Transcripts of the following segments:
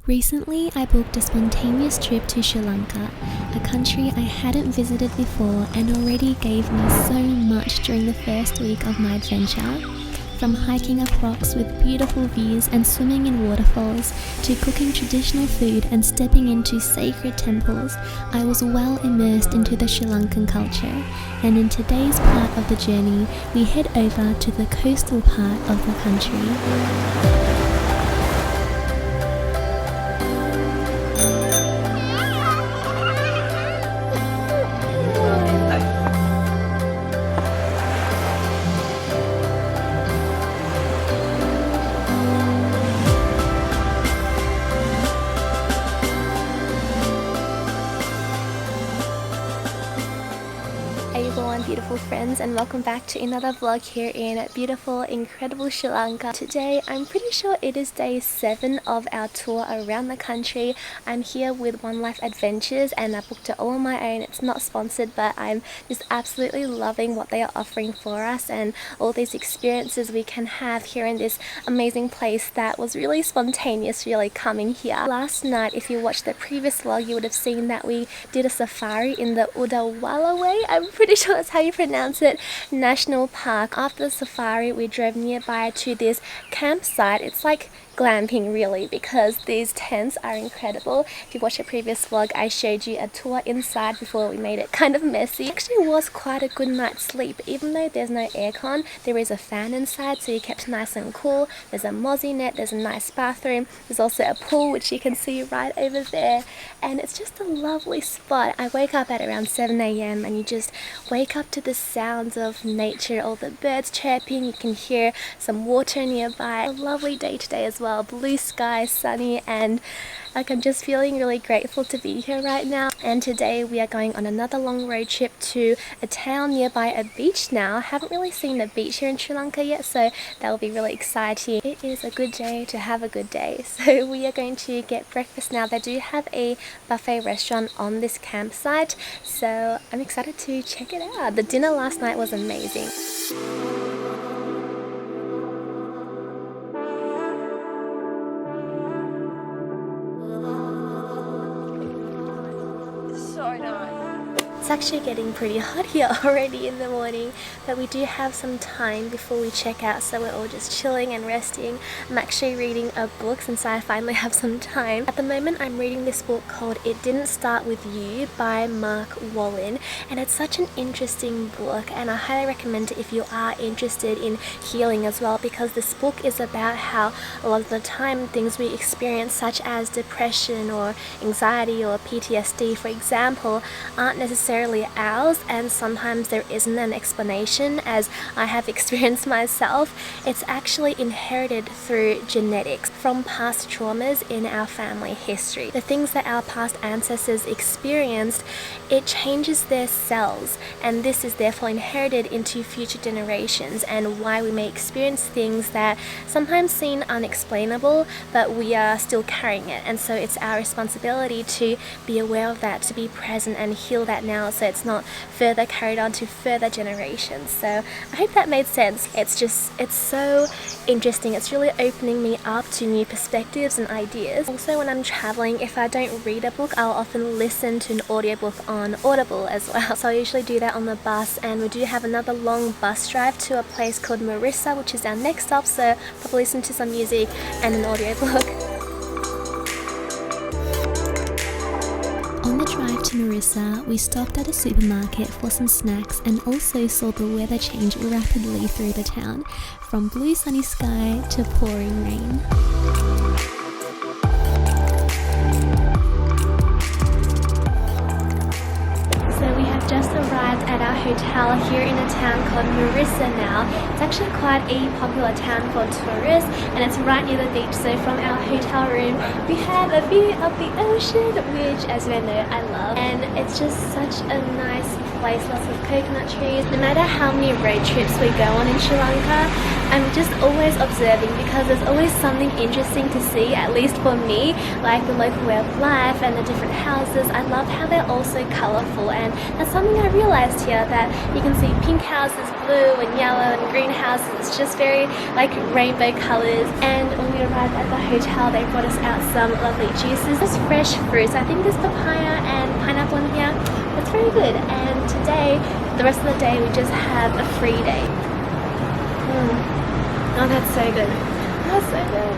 Recently, I booked a spontaneous trip to Sri Lanka, a country I hadn't visited before and already gave me so much during the first week of my adventure. From hiking up rocks with beautiful views and swimming in waterfalls, to cooking traditional food and stepping into sacred temples, I was well immersed into the Sri Lankan culture. And in today's part of the journey, we head over to the coastal part of the country. Beautiful friends, and welcome back to another vlog here in beautiful, incredible Sri Lanka. Today I'm pretty sure it is day 7 of our tour around the country. I'm here with One Life Adventures and I booked it all on my own. It's not sponsored, but I'm just absolutely loving what they are offering for us and all these experiences we can have here in this amazing place that was really spontaneous, really coming here. Last night, if you watched the previous vlog, you would have seen that we did a safari in the Hikkaduwa way. I'm pretty sure that's how you pronounce it, National Park. After the safari, we drove nearby to this campsite. It's like glamping really, because these tents are incredible. If you watched the previous vlog, I showed you a tour inside before we made it kind of messy. It actually was quite a good night's sleep. Even though there's no aircon, there is a fan inside, so you kept nice and cool. There's a mozzie net, there's a nice bathroom, there's also a pool which you can see right over there, and it's just a lovely spot. I wake up at around 7 AM and you just wake up to the sounds of nature, all the birds chirping, you can hear some water nearby. A lovely day today as well, blue sky, sunny, and like I'm just feeling really grateful to be here right now. And today we are going on another long road trip to a town nearby a beach now. I haven't really seen a beach here in Sri Lanka yet, so that will be really exciting. It is a good day to have a good day. So we are going to get breakfast now. They do have a buffet restaurant on this campsite, so I'm excited to check it out. The dinner last night was amazing. It's actually getting pretty hot here already in the morning, but we do have some time before we check out, so we're all just chilling and resting. I'm actually reading a book since I finally have some time. At the moment I'm reading this book called It Didn't Start With You by Mark Wallen, and it's such an interesting book and I highly recommend it if you are interested in healing as well, because this book is about how a lot of the time things we experience, such as depression or anxiety or PTSD for example, aren't necessarily ours, and sometimes there isn't an explanation, as I have experienced myself. It's actually inherited through genetics from past traumas in our family history. The things that our past ancestors experienced, it changes their cells, and this is therefore inherited into future generations, and why we may experience things that sometimes seem unexplainable, but we are still carrying it. And so it's our responsibility to be aware of that, to be present and heal that now, so it's not further carried on to further generations. So I hope that made sense. It's so interesting. It's really opening me up to new perspectives and ideas. Also, when I'm traveling, if I don't read a book, I'll often listen to an audiobook on Audible as well. So I usually do that on the bus, and we do have another long bus drive to a place called Mirissa, which is our next stop, so probably listen to some music and an audiobook. On the drive to Mirissa, we stopped at a supermarket for some snacks and also saw the weather change rapidly through the town, from blue sunny sky to pouring rain. So we have just arrived at our hotel here in a town called Mirissa now. It's actually quite a popular town for tourists, and it's right near the beach, so from our hotel room we have a view of the ocean, which as you know I love, and it's just such a nice place, lots of coconut trees. No matter how many road trips we go on in Sri Lanka, I'm just always observing because there's always something interesting to see, at least for me, like the local way of life and the different houses. I love how they're all so colourful, and that's something I realised here, that you can see pink houses, blue and yellow and green houses. It's just very like rainbow colours. And when we arrived at the hotel, they brought us out some lovely juices. There's fresh fruits. I think there's papaya and pineapple in here. It's very good. And today, the rest of the day, we just have a free day. Oh, that's so good. That's so good.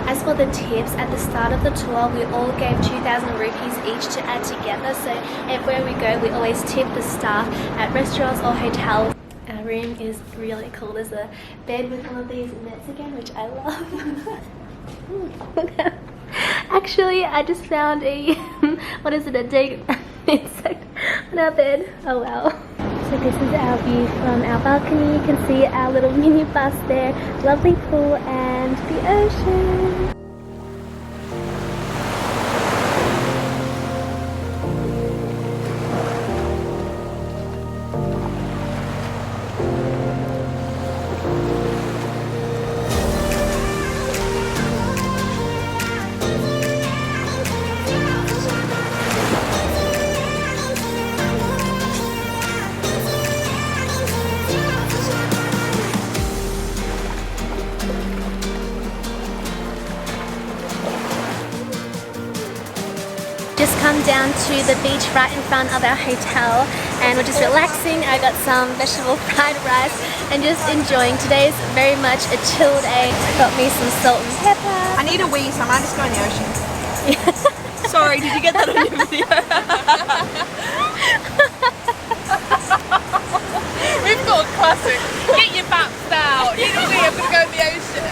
As for the tips, at the start of the tour, we all gave 2,000 rupees each to add together. So everywhere we go, we always tip the staff at restaurants or hotels. Our room is really cool. There's a bed with one of these nets again, which I love. Actually, I just found a, what is it, a dead insect on our bed. Oh wow. So this is our view from our balcony. You can see our little mini bus there, lovely pool and the ocean. Just come down to the beach right in front of our hotel and we're just relaxing. I got some vegetable fried rice and just enjoying. Today's very much a chill day. Got me some salt and pepper. I need a wee, so I might just go in the ocean. Sorry, did you get that on your video? We've got a classic. Get your baps out. Need a wee, I'm going to go in the ocean.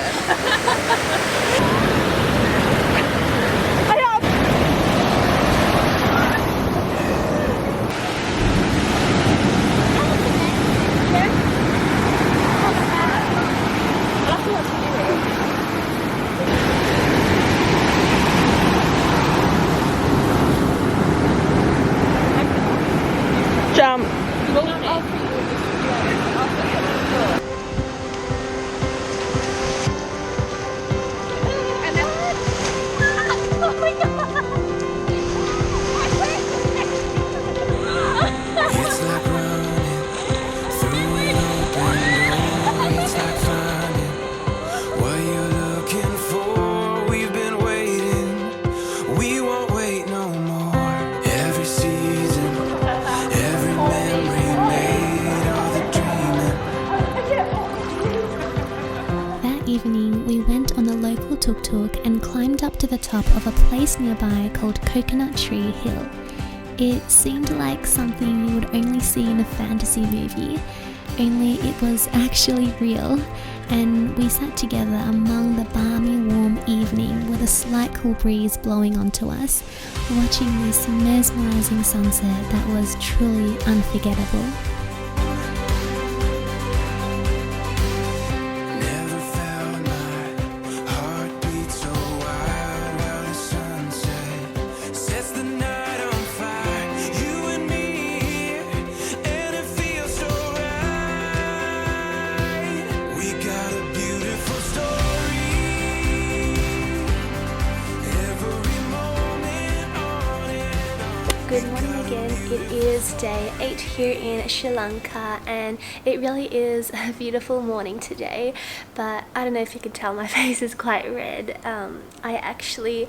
Jump. We went on the local tuk-tuk and climbed up to the top of a place nearby called Coconut Tree Hill. It seemed like something you would only see in a fantasy movie, only it was actually real, and we sat together among the balmy warm evening with a slight cool breeze blowing onto us, watching this mesmerizing sunset that was truly unforgettable. Good morning again. It is day 8 here in Sri Lanka and it really is a beautiful morning today, but I don't know if you can tell my face is quite red. I actually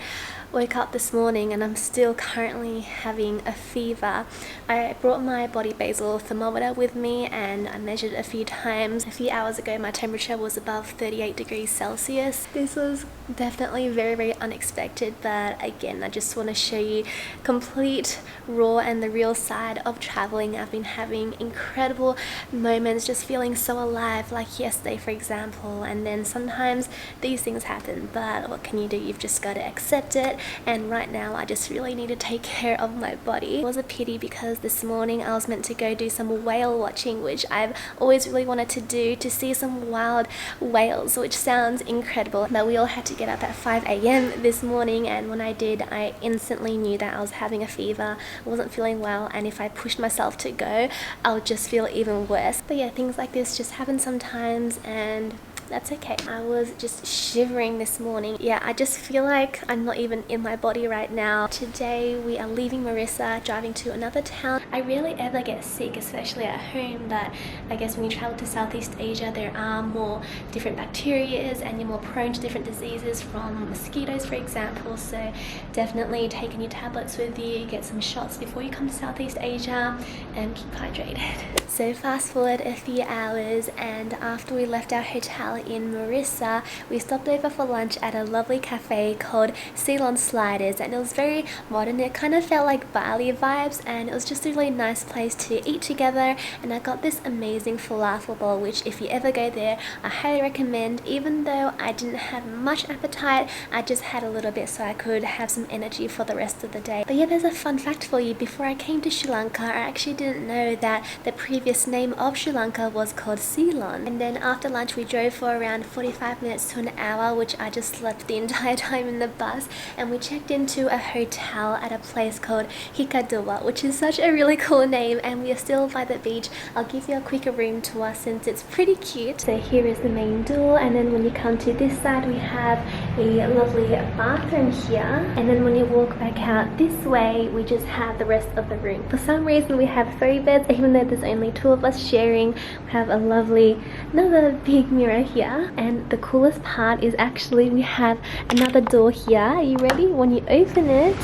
woke up this morning and I'm still currently having a fever. I brought my body basal thermometer with me and I measured a few times. A few hours ago my temperature was above 38 degrees Celsius. This was definitely very unexpected, but again I just want to show you complete raw and the real side of traveling. I've been having incredible moments, just feeling so alive, like yesterday for example, and then sometimes these things happen, but what can you do? You've just got to accept it and right now I just really need to take care of my body. It was a pity because this morning I was meant to go do some whale watching, which I've always really wanted to do, to see some wild whales, which sounds incredible. But we all had to get up at 5 a.m. this morning, and when I did, I instantly knew that I was having a fever, I wasn't feeling well, and if I pushed myself to go, I would just feel even worse. But yeah, things like this just happen sometimes, and that's okay. I was just shivering this morning. Yeah, I just feel like I'm not even in my body right now. Today we are leaving Mirissa, driving to another town. I rarely ever get sick, especially at home, but I guess when you travel to Southeast Asia, there are more different bacterias and you're more prone to different diseases from mosquitoes, for example. So definitely take any tablets with you, get some shots before you come to Southeast Asia, and keep hydrated. So fast forward a few hours, and after we left our hotel in Mirissa, we stopped over for lunch at a lovely cafe called Ceylon Sliders, and it was very modern. It kind of felt like Bali vibes, and it was just a really nice place to eat together. And I got this amazing falafel bowl, which if you ever go there, I highly recommend. Even though I didn't have much appetite, I just had a little bit so I could have some energy for the rest of the day. But yeah, there's a fun fact for you. Before I came to Sri Lanka, I actually didn't know that the previous name of Sri Lanka was called Ceylon. And then after lunch we drove for around 45 minutes to an hour, which I just slept the entire time in the bus, and we checked into a hotel at a place called Hikkaduwa, which is such a really cool name, and we are still by the beach. I'll give you a quick room tour since it's pretty cute. So here is the main door, and then when you come to this side we have a lovely bathroom here, and then when you walk back out this way we just have the rest of the room. For some reason we have 3 beds, even though there's only 2 of us sharing. We have a lovely, another big mirror here, and the coolest part is actually we have another door here. Are you ready? When you open it,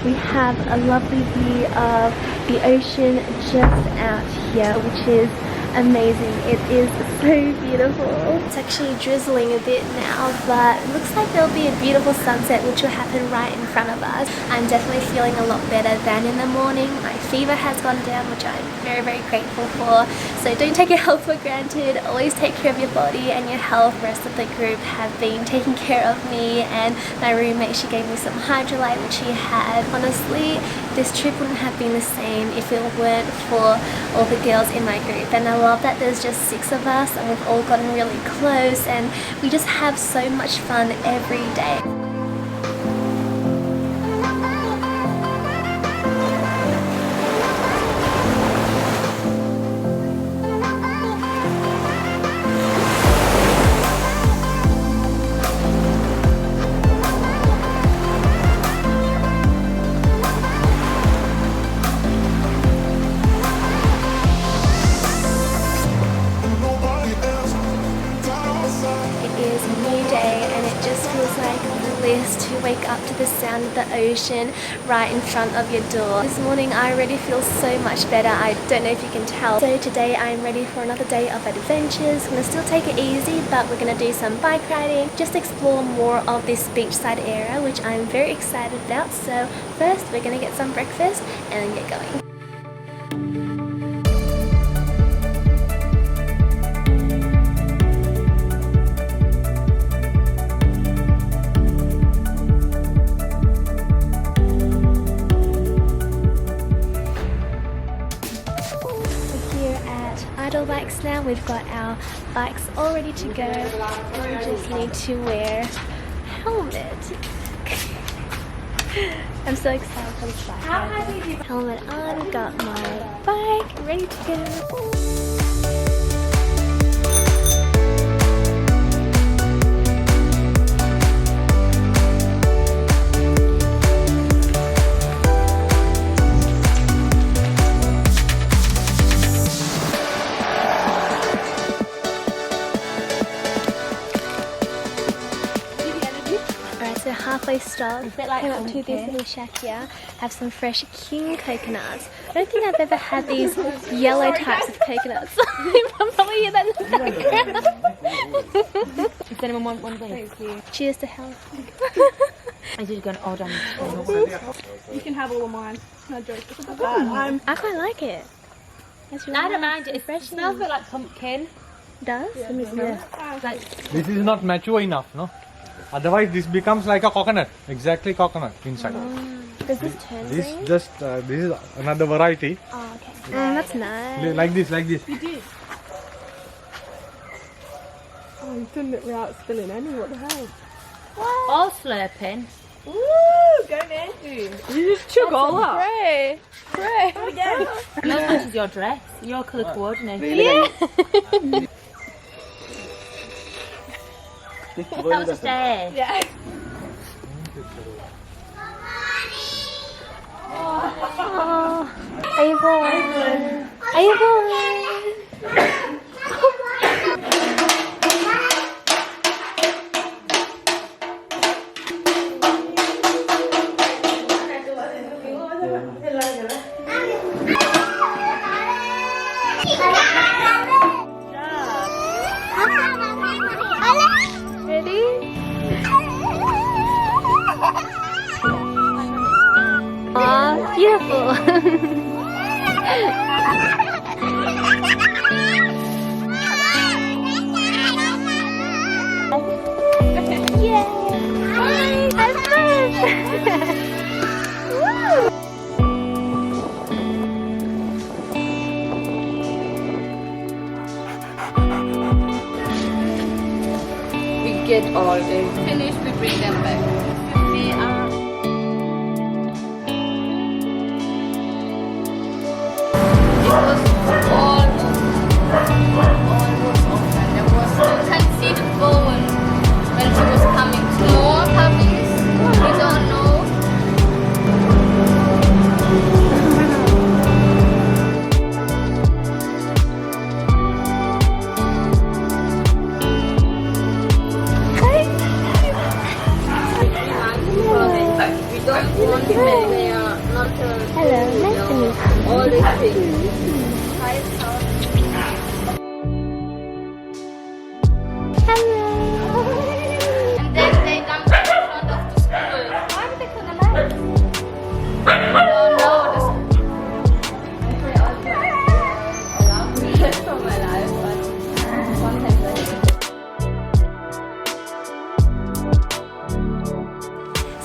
we have a lovely view of the ocean just out here, which is amazing. It is so beautiful. It's actually drizzling a bit now, but it looks like there'll be a beautiful sunset which will happen right in front of us. I'm definitely feeling a lot better than in the morning. My fever has gone down, which I'm very, very grateful for. So don't take your health for granted. Always take care of your body and your health. The rest of the group have been taking care of me, and my roommate, she gave me some Hydrolite, which she had. Honestly, this trip wouldn't have been the same if it weren't for all the girls in my group. And I love that there's just 6 of us, and we've all gotten really close, and we just have so much fun every day. To wake up to the sound of the ocean right in front of your door. This morning I already feel so much better. I don't know if you can tell. So today I'm ready for another day of adventures. I'm gonna still take it easy, but we're gonna do some bike riding, just explore more of this beachside area, which I'm very excited about. So first we're gonna get some breakfast and then get going. Bikes now. We've got our bikes all ready to go. We just need to wear a helmet. I'm so excited for this bike. Helmet on, got my bike ready to go. Halfway stop, came up to this little shack here, have some fresh king coconuts. I don't think I've ever had these yellow types of coconuts. You can probably hear that in the background. Does anyone want one of these? Thank you. Cheers to health. I did go all down. You can have all of mine. No joke. I quite like it. It's really I don't mind it. It refreshing. smells a bit like pumpkin. Does? Let me smell. Like, This is not mature enough, no? Otherwise, this becomes like a coconut, exactly coconut inside. Does this turn This green? just this is another variety. Oh, okay. That's nice. Like this, like this. You did. Oh, you turned it without spilling any. What the hell? All slurping. Woo! Go Nancy. You just chug all up. Pray. Pray. Again. No, this is your dress. Your colour coordinated. Yeah. That was just air. Yeah. Oh, are you born? Are you born? Ready? Aw, beautiful. Yay! Have fun! We get all day. Finish, we bring them back. We are. It was almost open. There was you can see the bone when she was coming. Small puppies. We don't know. We don't want them. They are not Hello, nice to meet you. all these things. Hello. And then they dump it in front of the school. Why would they put them out? No, they allowed me the rest of my life, but sometimes I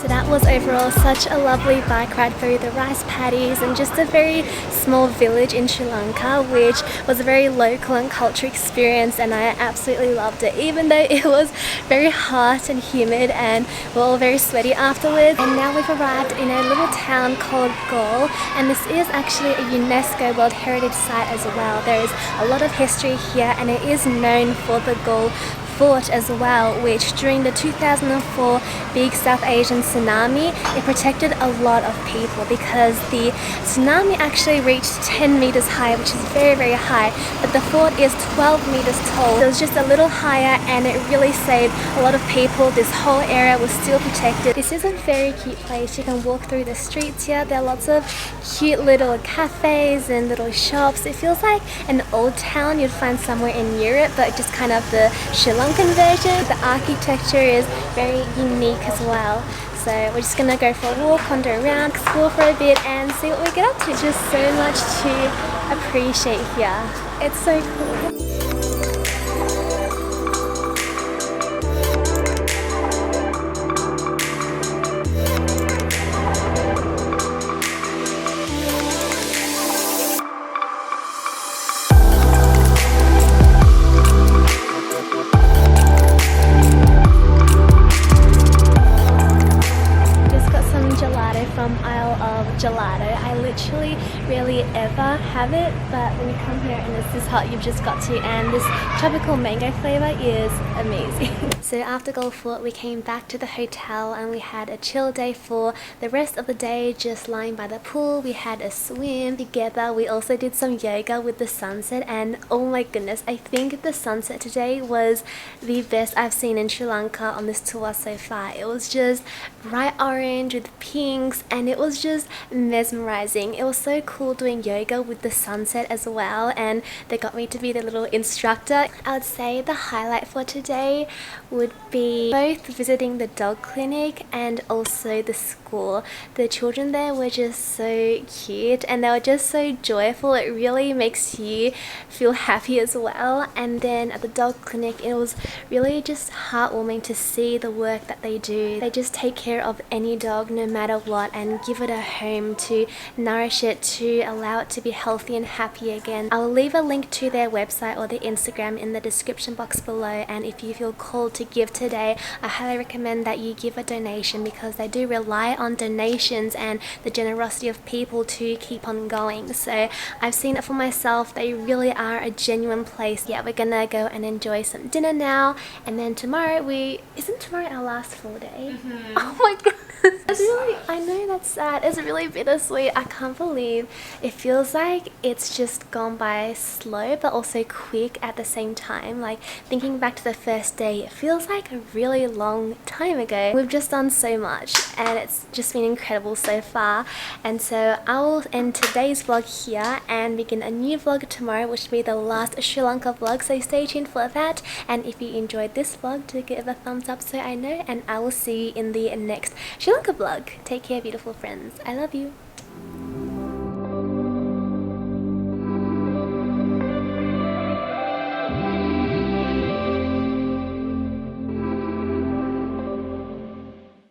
So that was overall such a lovely bike ride through the rice paddies and just a very small village in Sri Lanka, which was a very local and cultural experience, and I absolutely loved it, even though it was very hot and humid and we're all very sweaty afterwards. And now we've arrived in a little town called Galle, and this is actually a UNESCO World Heritage Site as well. There is a lot of history here, and it is known for the Galle fort as well, which during the 2004 big South Asian tsunami, it protected a lot of people because the tsunami actually reached 10 meters high, which is very, very high, but the fort is 12 meters tall. So it was just a little higher, and it really saved a lot of people. This whole area was still protected. This is a very cute place. You can walk through the streets here. There are lots of cute little cafes and little shops. It feels like an old town you'd find somewhere in Europe, but just kind of the Sri Lankan version. The architecture is very unique as well. So we're just gonna go for a walk, wander around, explore for a bit and see what we get up to. Just so much to appreciate here. It's so cool. Gelato. I literally rarely ever have it, but when you come here and it's this hot, you've just got to, and this tropical mango flavor is amazing. So after Galle Fort, we came back to the hotel and we had a chill day for the rest of the day, just lying by the pool. We had a swim together. We also did some yoga with the sunset, and oh my goodness, I think the sunset today was the best I've seen in Sri Lanka on this tour so far. It was just bright orange with pinks, and it was just mesmerizing. It was so cool doing yoga with the sunset as well, and they got me to be the little instructor. I would say the highlight for today would be both visiting the dog clinic and also the school. The children there were just so cute and they were just so joyful. It really makes you feel happy as well. And then at the dog clinic, it was really just heartwarming to see the work that they do. They just take care of any dog no matter what and give it a home to nourish it, to allow it to be healthy and happy again. I'll leave a link to their website or their Instagram in the description box below, and if you feel called to give today, I highly recommend that you give a donation, because they do rely on donations and the generosity of people to keep on going. So I've seen it for myself. They really are a genuine place. Yeah, we're gonna go and enjoy some dinner now, and then tomorrow isn't tomorrow our last full day? Oh my goodness. It's really, I know that's sad. It's really bittersweet. I can't believe it feels like it's just gone by slow but also quick at the same time. Like thinking back to the first day, it feels like a really long time ago. We've just done so much and it's just been incredible so far. And so I will end today's vlog here and begin a new vlog tomorrow, which will be the last Sri Lanka vlog. So stay tuned for that. And if you enjoyed this vlog, do give a thumbs up so I know, and I will see you in the next Sri Lanka vlog. Take care, beautiful friends. I love you.